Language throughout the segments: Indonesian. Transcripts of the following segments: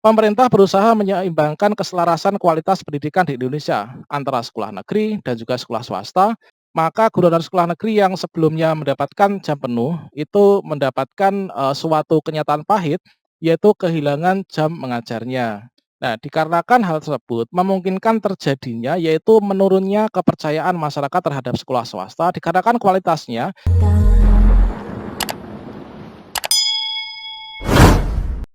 Pemerintah berusaha menyeimbangkan keselarasan kualitas pendidikan di Indonesia antara sekolah negeri dan juga sekolah swasta. Maka guru dan sekolah negeri yang sebelumnya mendapatkan jam penuh itu mendapatkan suatu kenyataan pahit, yaitu kehilangan jam mengajarnya. Nah, dikarenakan hal tersebut memungkinkan terjadinya yaitu menurunnya kepercayaan masyarakat terhadap sekolah swasta dikarenakan kualitasnya.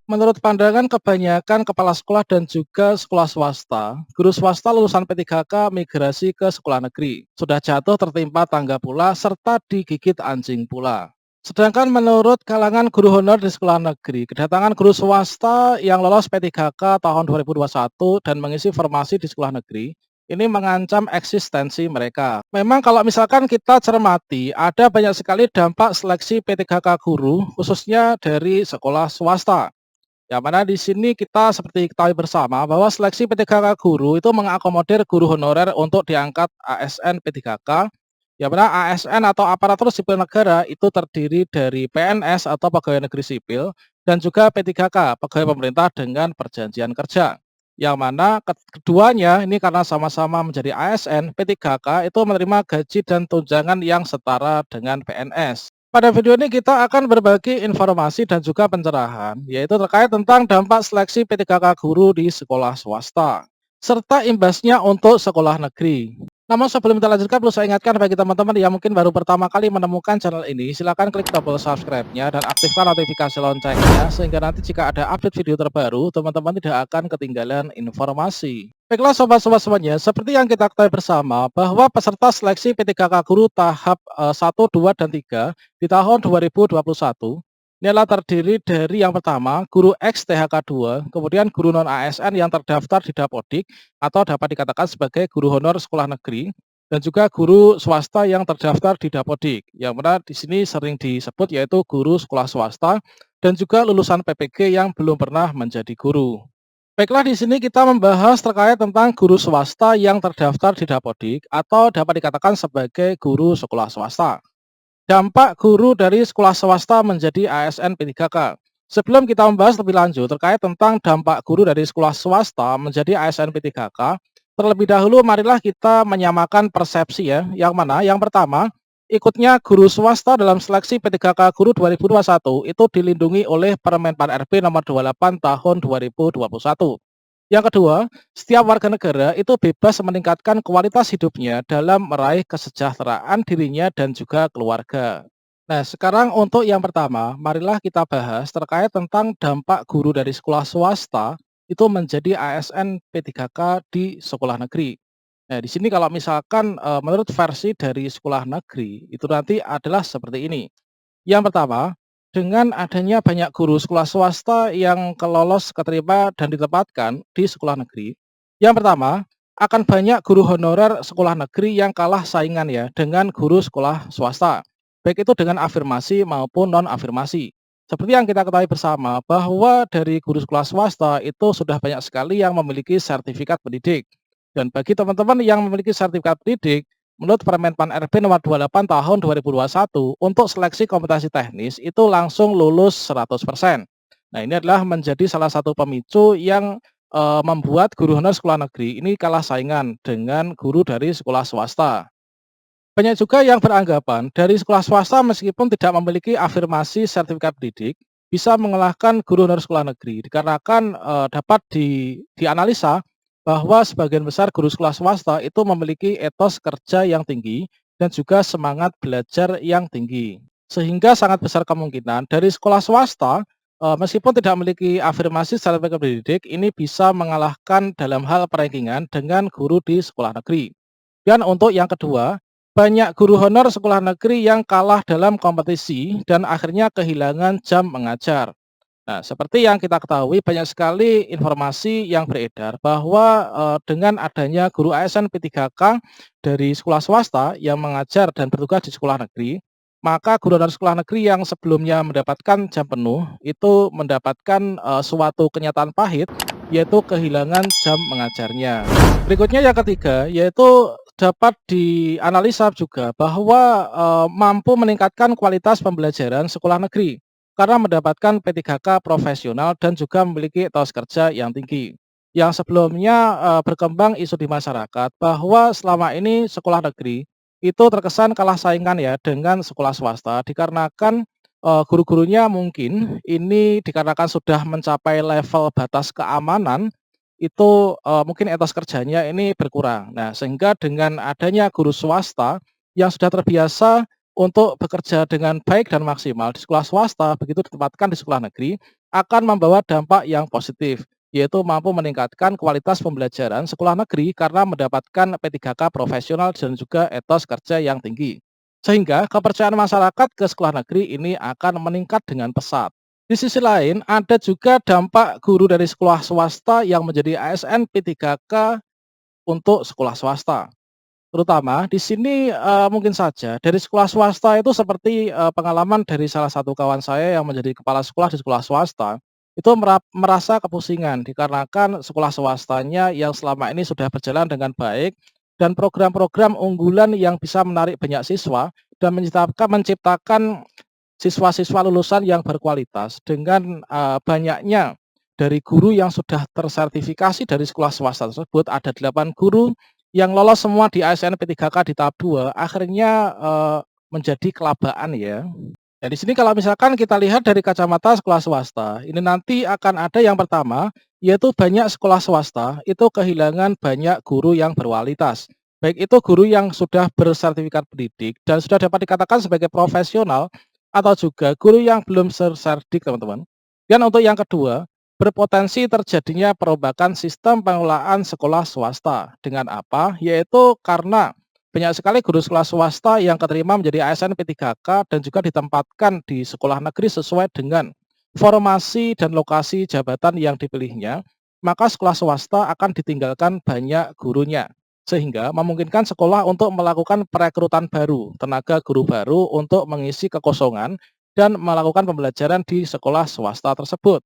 Menurut pandangan kebanyakan kepala sekolah dan juga sekolah swasta, guru swasta lulusan P3K migrasi ke sekolah negeri. Sudah jatuh tertimpa tangga pula serta digigit anjing pula. Sedangkan menurut kalangan guru honor di sekolah negeri, kedatangan guru swasta yang lolos P3K tahun 2021 dan mengisi formasi di sekolah negeri, ini mengancam eksistensi mereka. Memang kalau misalkan kita cermati, ada banyak sekali dampak seleksi P3K guru, khususnya dari sekolah swasta. Yang mana di sini kita seperti ketahui bersama bahwa seleksi P3K guru itu mengakomodir guru honorer untuk diangkat ASN P3K, yang mana ASN atau aparatur sipil negara itu terdiri dari PNS atau pegawai negeri sipil dan juga P3K, pegawai pemerintah dengan perjanjian kerja. Yang mana keduanya ini karena sama-sama menjadi ASN, P3K itu menerima gaji dan tunjangan yang setara dengan PNS. Pada video ini kita akan berbagi informasi dan juga pencerahan, yaitu terkait tentang dampak seleksi P3K guru di sekolah swasta, serta imbasnya untuk sekolah negeri. Namun sebelum kita lanjutkan, perlu saya ingatkan bagi teman-teman yang mungkin baru pertama kali menemukan channel ini, silakan klik tombol subscribe-nya dan aktifkan notifikasi loncengnya, sehingga nanti jika ada update video terbaru, teman-teman tidak akan ketinggalan informasi. Baiklah sobat-sobat semuanya, seperti yang kita ketahui bersama bahwa peserta seleksi P3K guru tahap 1, 2, dan 3 di tahun 2021 ini adalah terdiri dari yang pertama guru X THK 2, kemudian guru non ASN yang terdaftar di Dapodik atau dapat dikatakan sebagai guru honor sekolah negeri dan juga guru swasta yang terdaftar di Dapodik. Yang mana di sini sering disebut yaitu guru sekolah swasta dan juga lulusan PPG yang belum pernah menjadi guru. Baiklah, di sini kita membahas terkait tentang guru swasta yang terdaftar di Dapodik atau dapat dikatakan sebagai guru sekolah swasta. Dampak guru dari sekolah swasta menjadi ASN P3K. Sebelum kita membahas lebih lanjut terkait tentang dampak guru dari sekolah swasta menjadi ASN P3K, terlebih dahulu marilah kita menyamakan persepsi ya. Yang mana? Yang pertama, ikutnya guru swasta dalam seleksi P3K guru 2021 itu dilindungi oleh Permen Pan RB nomor 28 tahun 2021. Yang kedua, setiap warga negara itu bebas meningkatkan kualitas hidupnya dalam meraih kesejahteraan dirinya dan juga keluarga. Nah, sekarang untuk yang pertama, marilah kita bahas terkait tentang dampak guru dari sekolah swasta itu menjadi ASN P3K di sekolah negeri. Nah, di sini kalau misalkan menurut versi dari sekolah negeri itu nanti adalah seperti ini. Yang pertama, dengan adanya banyak guru sekolah swasta yang kelolos keterima dan ditempatkan di sekolah negeri, yang pertama, akan banyak guru honorer sekolah negeri yang kalah saingan ya dengan guru sekolah swasta, baik itu dengan afirmasi maupun non-afirmasi. Seperti yang kita ketahui bersama bahwa dari guru sekolah swasta itu sudah banyak sekali yang memiliki sertifikat pendidik. Dan bagi teman-teman yang memiliki sertifikat pendidik, menurut Permen Pan RB nomor 28 tahun 2021 untuk seleksi kompetensi teknis itu langsung lulus 100%. Nah, ini adalah menjadi salah satu pemicu yang membuat guru honor sekolah negeri ini kalah saingan dengan guru dari sekolah swasta. Banyak juga yang beranggapan dari sekolah swasta meskipun tidak memiliki afirmasi sertifikat pendidik bisa mengalahkan guru honor sekolah negeri dikarenakan dapat dianalisa bahwa sebagian besar guru sekolah swasta itu memiliki etos kerja yang tinggi dan juga semangat belajar yang tinggi. Sehingga sangat besar kemungkinan dari sekolah swasta meskipun tidak memiliki afirmasi sertifikat pendidik ini bisa mengalahkan dalam hal perankingan dengan guru di sekolah negeri. Dan untuk yang kedua, banyak guru honor sekolah negeri yang kalah dalam kompetisi dan akhirnya kehilangan jam mengajar. Nah, seperti yang kita ketahui banyak sekali informasi yang beredar bahwa dengan adanya guru ASN P3K dari sekolah swasta yang mengajar dan bertugas di sekolah negeri, maka guru dari sekolah negeri yang sebelumnya mendapatkan jam penuh itu mendapatkan suatu kenyataan pahit, yaitu kehilangan jam mengajarnya. Berikutnya yang ketiga yaitu dapat dianalisa juga bahwa mampu meningkatkan kualitas pembelajaran sekolah negeri. karena mendapatkan P3K profesional dan juga memiliki etos kerja yang tinggi. Yang sebelumnya berkembang isu di masyarakat bahwa selama ini sekolah negeri itu terkesan kalah saingan ya dengan sekolah swasta dikarenakan guru-gurunya mungkin ini dikarenakan sudah mencapai level batas keamanan itu mungkin etos kerjanya ini berkurang. Nah, sehingga dengan adanya guru swasta yang sudah terbiasa untuk bekerja dengan baik dan maksimal di sekolah swasta, begitu ditempatkan di sekolah negeri, akan membawa dampak yang positif, yaitu mampu meningkatkan kualitas pembelajaran sekolah negeri karena mendapatkan P3K profesional dan juga etos kerja yang tinggi. Sehingga kepercayaan masyarakat ke sekolah negeri ini akan meningkat dengan pesat. Di sisi lain, ada juga dampak guru dari sekolah swasta yang menjadi ASN P3K untuk sekolah swasta. Terutama di sini, mungkin saja dari sekolah swasta itu seperti, pengalaman dari salah satu kawan saya yang menjadi kepala sekolah di sekolah swasta, itu merasa kepusingan dikarenakan sekolah swastanya yang selama ini sudah berjalan dengan baik dan program-program unggulan yang bisa menarik banyak siswa dan menciptakan siswa-siswa lulusan yang berkualitas dengan, banyaknya dari guru yang sudah tersertifikasi dari sekolah swasta tersebut, ada 8 guru yang lolos semua di ASN P3K di tahap 2 akhirnya, menjadi kelabaan ya. Nah, di sini kalau misalkan kita lihat dari kacamata sekolah swasta, ini nanti akan ada yang pertama, yaitu banyak sekolah swasta itu kehilangan banyak guru yang berkualitas. Baik itu guru yang sudah bersertifikat pendidik dan sudah dapat dikatakan sebagai profesional atau juga guru yang belum serserdik, teman-teman. Dan untuk yang kedua, berpotensi terjadinya perombakan sistem pengelolaan sekolah swasta. Dengan apa? Yaitu karena banyak sekali guru sekolah swasta yang keterima menjadi ASN P3K dan juga ditempatkan di sekolah negeri sesuai dengan formasi dan lokasi jabatan yang dipilihnya, maka sekolah swasta akan ditinggalkan banyak gurunya. Sehingga memungkinkan sekolah untuk melakukan perekrutan baru, tenaga guru baru untuk mengisi kekosongan dan melakukan pembelajaran di sekolah swasta tersebut.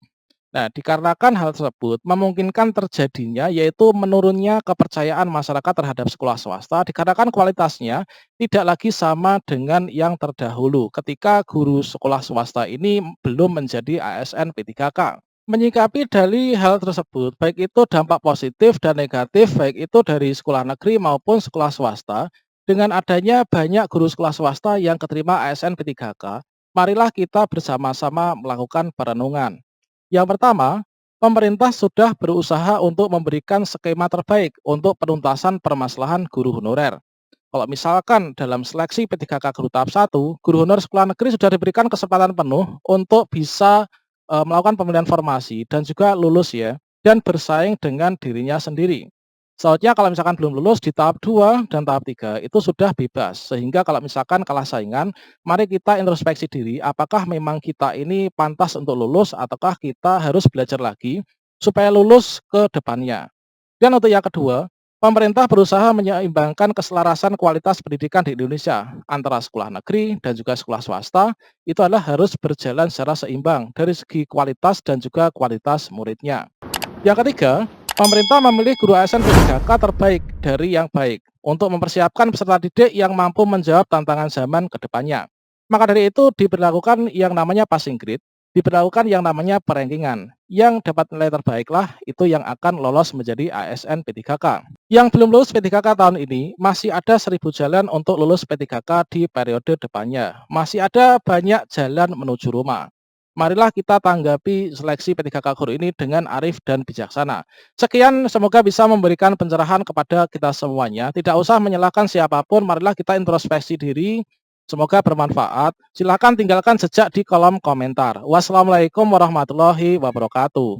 Nah, dikarenakan hal tersebut memungkinkan terjadinya yaitu menurunnya kepercayaan masyarakat terhadap sekolah swasta dikarenakan kualitasnya tidak lagi sama dengan yang terdahulu ketika guru sekolah swasta ini belum menjadi ASN P3K. Menyikapi dari hal tersebut, baik itu dampak positif dan negatif, baik itu dari sekolah negeri maupun sekolah swasta, dengan adanya banyak guru sekolah swasta yang keterima ASN P3K, marilah kita bersama-sama melakukan perenungan. Yang pertama, pemerintah sudah berusaha untuk memberikan skema terbaik untuk penuntasan permasalahan guru honorer. Kalau misalkan dalam seleksi P3K guru tahap 1, guru honorer sekolah negeri sudah diberikan kesempatan penuh untuk bisa melakukan pemilihan formasi dan juga lulus ya, dan bersaing dengan dirinya sendiri. Selanjutnya kalau misalkan belum lulus di tahap 2 dan tahap 3 itu sudah bebas. Sehingga kalau misalkan kalah saingan, mari kita introspeksi diri apakah memang kita ini pantas untuk lulus ataukah kita harus belajar lagi supaya lulus ke depannya. Dan untuk yang kedua, pemerintah berusaha menyeimbangkan keselarasan kualitas pendidikan di Indonesia antara sekolah negeri dan juga sekolah swasta itu adalah harus berjalan secara seimbang dari segi kualitas dan juga kualitas muridnya. Yang ketiga, pemerintah memilih guru ASN P3K terbaik dari yang baik untuk mempersiapkan peserta didik yang mampu menjawab tantangan zaman ke depannya. Maka dari itu diberlakukan yang namanya passing grade, diberlakukan yang namanya perankingan. Yang dapat nilai terbaiklah itu yang akan lolos menjadi ASN P3K. Yang belum lulus P3K tahun ini masih ada 1000 jalan untuk lulus P3K di periode depannya. Masih ada banyak jalan menuju rumah. Marilah kita tanggapi seleksi P3K Guru ini dengan arif dan bijaksana. Sekian, semoga bisa memberikan pencerahan kepada kita semuanya. Tidak usah menyalahkan siapapun, marilah kita introspeksi diri. Semoga bermanfaat. Silahkan tinggalkan jejak di kolom komentar. Wassalamualaikum warahmatullahi wabarakatuh.